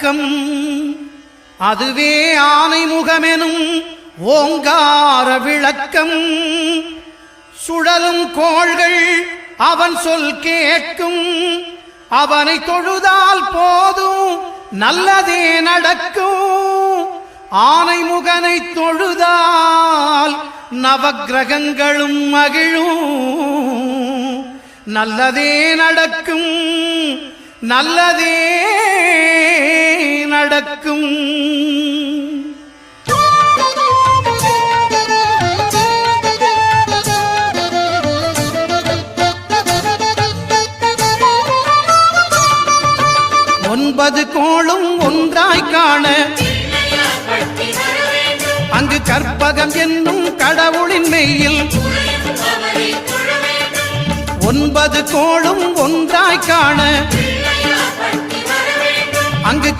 அடக்கம். அதுவே ஆனைமுகமெனும் ஓங்கார விளக்கம். சுழலும் கோள்கள் அவன் சொல் கேட்கும். அவனை தொழுதால் போதும் நல்லதே நடக்கும். ஆனைமுகனை தொழுதால் நவக்கிரகங்களும் மகிழும். நல்லதே நடக்கும், நல்லதே நடக்கும். ஒன்பது கோளும் ஒன்றாய் காண அங்கு கற்பகம் என்னும் கடவுளின் மெய்யில். ஒன்பது கோளும் ஒன்றாய் காண அங்கு